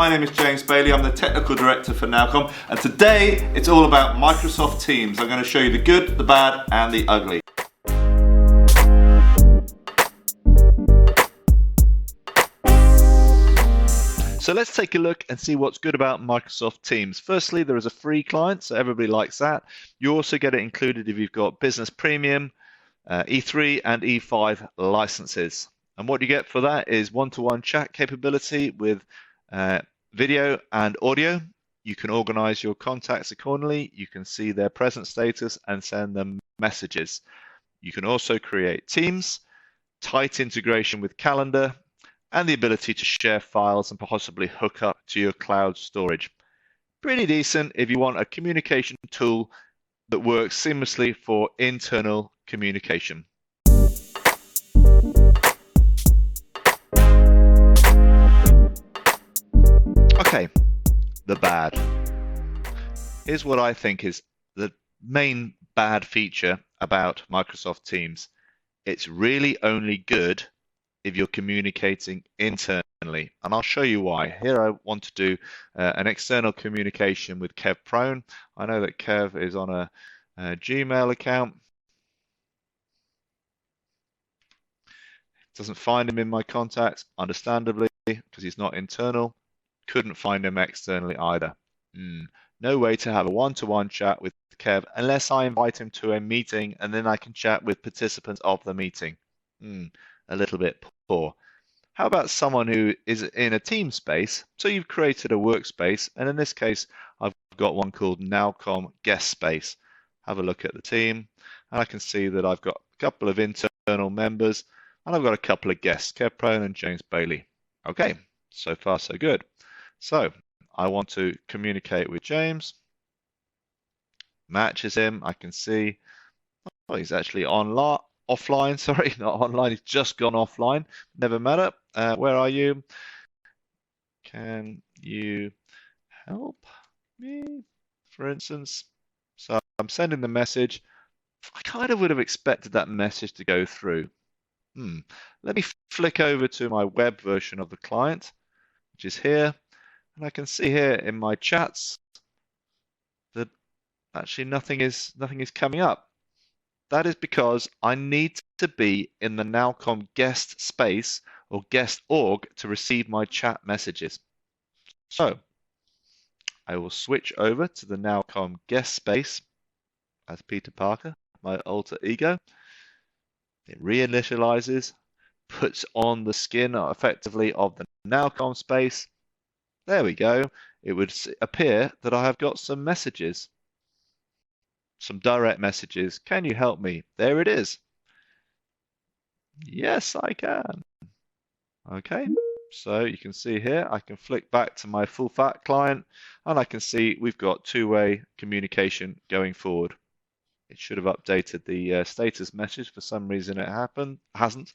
My name is James Bailey, I'm the Technical Director for Nowcom, and today it's all about Microsoft Teams. I'm going to show you the good, the bad and the ugly. So let's take a look and see what's good about Microsoft Teams. Firstly, there is a free client, so everybody likes that. You also get it included if you've got Business Premium, E3 and E5 licenses. And what you get for that is one-to-one chat capability with video and audio. You can organize your contacts accordingly. You can see their present status and send them messages. You can also create teams, tight integration with calendar, and the ability to share files and possibly hook up to your cloud storage. Pretty decent if you want a communication tool that works seamlessly for internal communication. Okay, the bad. Here's what I think is the main bad feature about Microsoft Teams. It's really only good if you're communicating internally, and I'll show you why. Here I want to do an external communication with Kev Prone. I know that Kev is on a Gmail account. Doesn't find him in my contacts, understandably, because he's not internal. Couldn't find him externally either. No way to have a one-to-one chat with Kev unless I invite him to a meeting and then I can chat with participants of the meeting. A little bit poor. How about someone who is in a team space? So you've created a workspace, and in this case, I've got one called Nowcom Guest Space. Have a look at the team, and I can see that I've got a couple of internal members, and I've got a couple of guests, Kev Prone and James Bailey. Okay, so far so good. So I want to communicate with James. Matches him. I can see, oh, he's actually offline, sorry, not online, he's just gone offline. Never matter. Where are you? Can you help me, for instance? So I'm sending the message. I kind of would have expected that message to go through. Let me flick over to my web version of the client, which is here. And I can see here in my chats that actually nothing is coming up. That is because I need to be in the Nowcom guest space or guest org to receive my chat messages. So I will switch over to the Nowcom guest space as Peter Parker, my alter ego. It reinitializes, puts on the skin effectively of the Nowcom space. There we go. It would appear that I have got some messages. Some direct messages. Can you help me? There it is. Yes, I can. Okay, so you can see here, I can flick back to my full fat client and I can see we've got two-way communication going forward. It should have updated the status message. For some reason it hasn't.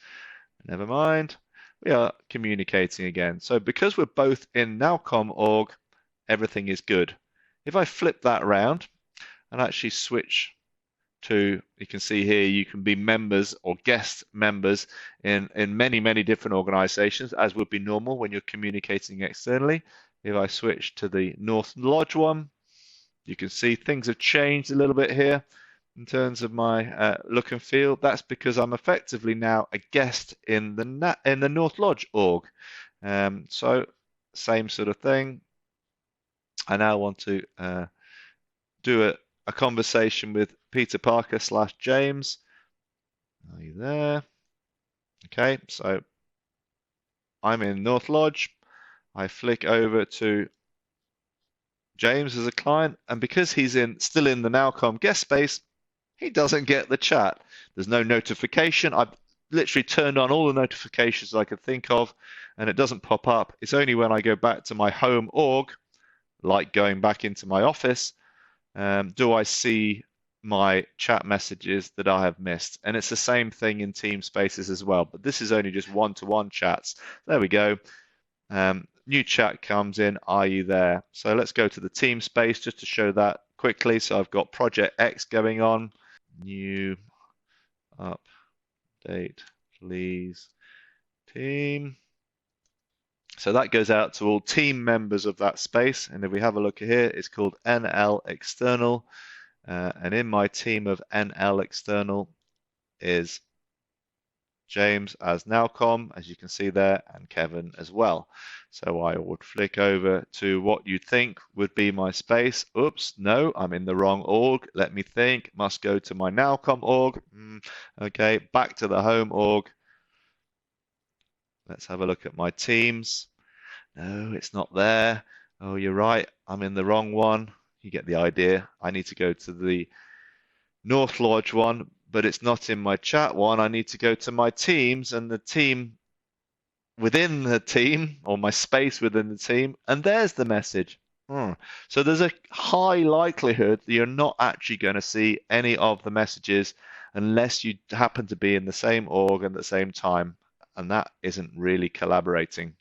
Never mind. We are communicating again. So because we're both in Nowcom org, everything is good. If I flip that around, and actually switch to, you can see here, you can be members or guest members in many different organizations, as would be normal when you're communicating externally. If I switch to the North Lodge one, you can see things have changed a little bit here in terms of my look and feel. That's because I'm effectively now a guest in the North Lodge org. So same sort of thing. I now want to do a conversation with Peter Parker / James. Are you there? Okay, so I'm in North Lodge. I flick over to James as a client, and because he's still in the Nowcom guest space, he doesn't get the chat. There's no notification. I've literally turned on all the notifications I could think of, and it doesn't pop up. It's only when I go back to my home org, like going back into my office, do I see my chat messages that I have missed. And it's the same thing in team spaces as well, but this is only just one-to-one chats. There we go. New chat comes in, are you there? So let's go to the team space just to show that quickly. So I've got Project X going on. New update, please, team. So that goes out to all team members of that space. And if we have a look here, it's called NL External. And in my team of NL External is James as Nowcom, as you can see there, and Kevin as well. So I would flick over to what you think would be my space. Oops, no, I'm in the wrong org. Let me think. Must go to my Nowcom org. Okay, back to the home org. Let's have a look at my teams. No, it's not there. Oh, you're right. I'm in the wrong one. You get the idea. I need to go to the North Lodge one, but it's not in my chat one. I need to go to my teams and the team within the team, or my space within the team, and there's the message. So there's a high likelihood that you're not actually going to see any of the messages unless you happen to be in the same org at the same time, and that isn't really collaborating.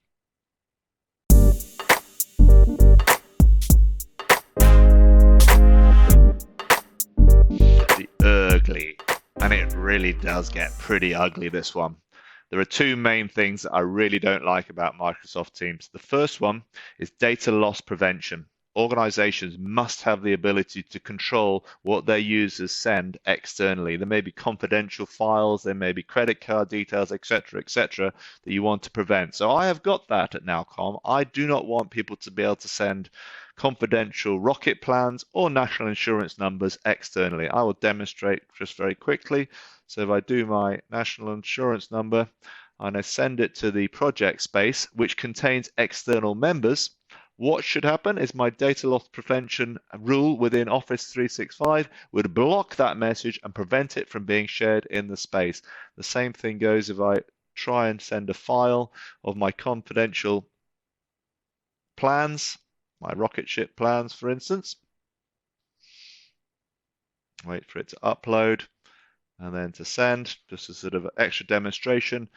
The ugly, and it really does get pretty ugly, this one. There are two main things that I really don't like about Microsoft Teams. The first one is data loss prevention. Organizations must have the ability to control what their users send externally. There may be confidential files, there may be credit card details, etc., that you want to prevent. So I have got that at Nowcom. I do not want people to be able to send confidential rocket plans or national insurance numbers externally. I will demonstrate just very quickly. So if I do my national insurance number and I send it to the project space, which contains external members, what should happen is my data loss prevention rule within Office 365 would block that message and prevent it from being shared in the space. The same thing goes if I try and send a file of my confidential plans, my rocket ship plans, for instance. Wait for it to upload and then to send, just a sort of extra demonstration.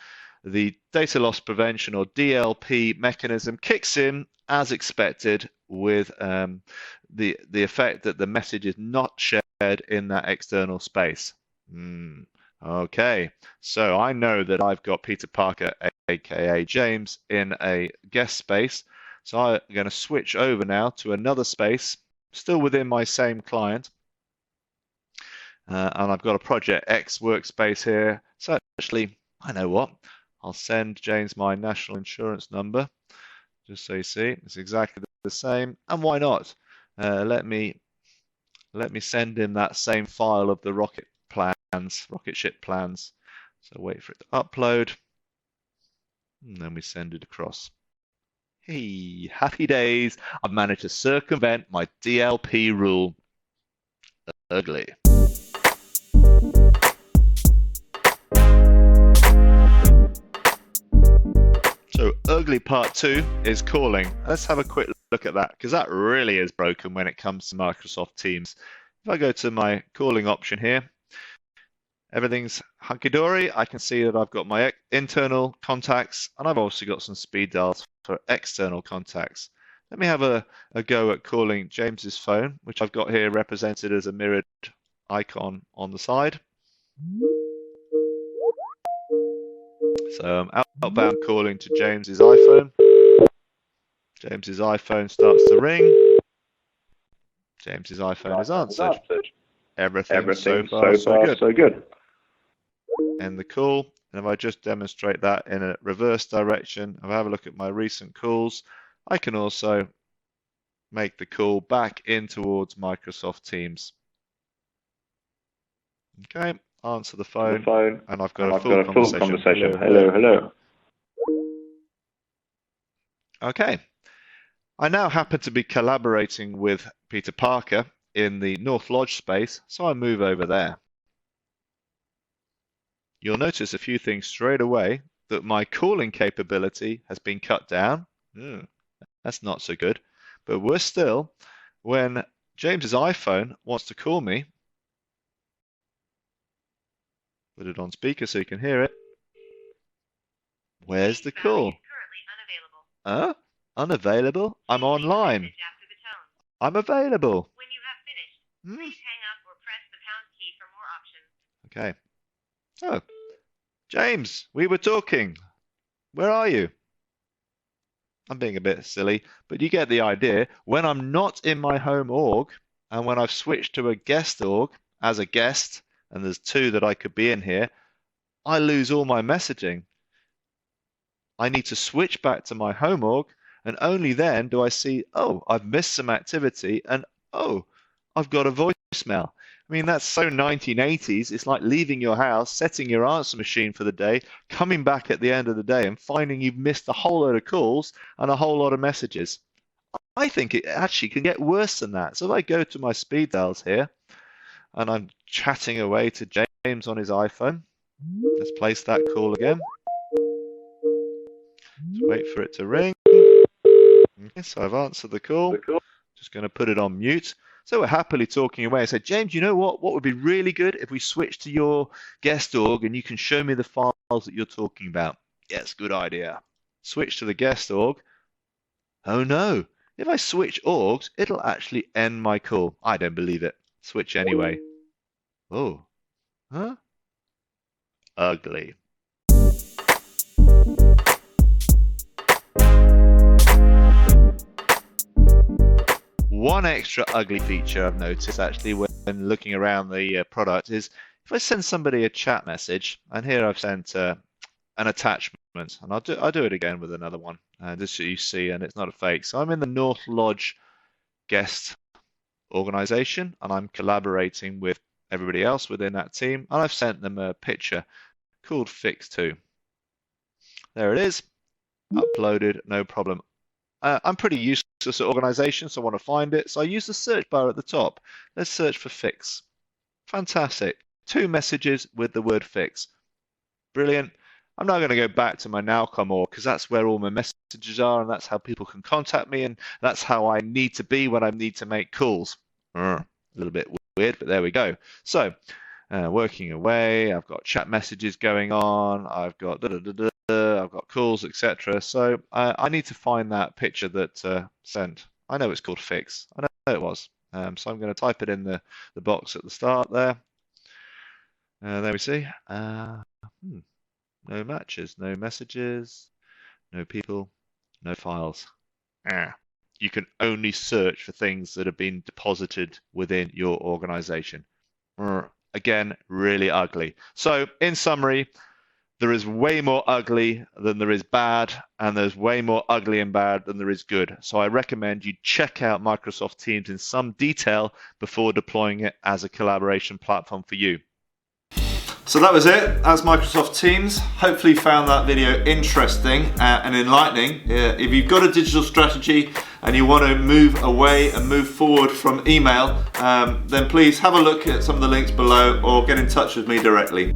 The data loss prevention, or DLP mechanism, kicks in as expected with the effect that the message is not shared in that external space. Okay, so I know that I've got Peter Parker, aka James, in a guest space. So I'm going to switch over now to another space, still within my same client. And I've got a Project X workspace here. So actually, I know what. I'll send James my national insurance number, just so you see. It's exactly the same. And why not? Let me send him that same file of the rocket ship plans. So wait for it to upload. And then we send it across. Hey, happy days. I've managed to circumvent my DLP rule. Ugly. So ugly part 2 is calling. Let's have a quick look at that, because that really is broken when it comes to Microsoft Teams. If I go to my calling option here, everything's hunky-dory. I can see that I've got my internal contacts, and I've also got some speed dials for external contacts. Let me have a go at calling James's phone, which I've got here represented as a mirrored icon on the side. So I'm outbound calling to James's iPhone. James's iPhone starts to ring. James's iPhone is answered. Everything so far so good. End the call. And if I just demonstrate that in a reverse direction, if I have a look at my recent calls, I can also make the call back in towards Microsoft Teams. Okay, answer the phone, and I've got a full conversation. Hello. Okay. I now happen to be collaborating with Peter Parker in the North Lodge space, so I move over there. You'll notice a few things straight away, that my calling capability has been cut down. That's not so good. But worse still, when James's iPhone wants to call me, put it on speaker so you can hear it. Where's the call? Unavailable? I'm online. I'm available. When you have finished, please hang up or press the pound key for more options. Okay. Oh, James, we were talking. Where are you? I'm being a bit silly, but you get the idea. When I'm not in my home org, and when I've switched to a guest org as a guest, and there's 2 that I could be in here, I lose all my messaging. I need to switch back to my home org, and only then do I see, oh, I've missed some activity, and oh, I've got a voicemail. I mean, that's so 1980s. It's like leaving your house, setting your answer machine for the day, coming back at the end of the day and finding you've missed a whole load of calls and a whole lot of messages. I think it actually can get worse than that. So if I go to my speed dials here and I'm chatting away to James on his iPhone, let's place that call again. Let's wait for it to ring. Okay, so I've answered the call. Just going to put it on mute. So we're happily talking away. I said, James, you know what? What would be really good if we switch to your guest org and you can show me the files that you're talking about? Yes, good idea. Switch to the guest org. Oh no, if I switch orgs, it'll actually end my call. I don't believe it. Switch anyway. Oh, huh? Ugly. One extra ugly feature I've noticed actually when looking around the product is if I send somebody a chat message, and here I've sent an attachment, and I'll do it again with another one, just so you see, and it's not a fake. So I'm in the North Lodge guest organization, and I'm collaborating with everybody else within that team, and I've sent them a picture called Fix2. There it is, uploaded, no problem. I'm pretty useless at organization, so I want to find it. So I use the search bar at the top. Let's search for Fix. Fantastic. 2 messages with the word Fix. Brilliant. I'm now going to go back to my Nowcom org because that's where all my messages are, and that's how people can contact me, and that's how I need to be when I need to make calls. A little bit weird, but there we go. So working away, I've got chat messages going on, I've got I've got calls, etc. So I need to find that picture that sent. I know it's called Fix. I know it was. So I'm going to type it in the box at the start there. There we see. No matches, no messages, no people, no files. You can only search for things that have been deposited within your organization. Again, really ugly. So in summary, there is way more ugly than there is bad, and there's way more ugly and bad than there is good. So I recommend you check out Microsoft Teams in some detail before deploying it as a collaboration platform for you. So that was it. That's Microsoft Teams. Hopefully you found that video interesting and enlightening. If you've got a digital strategy and you want to move away and move forward from email, then please have a look at some of the links below or get in touch with me directly.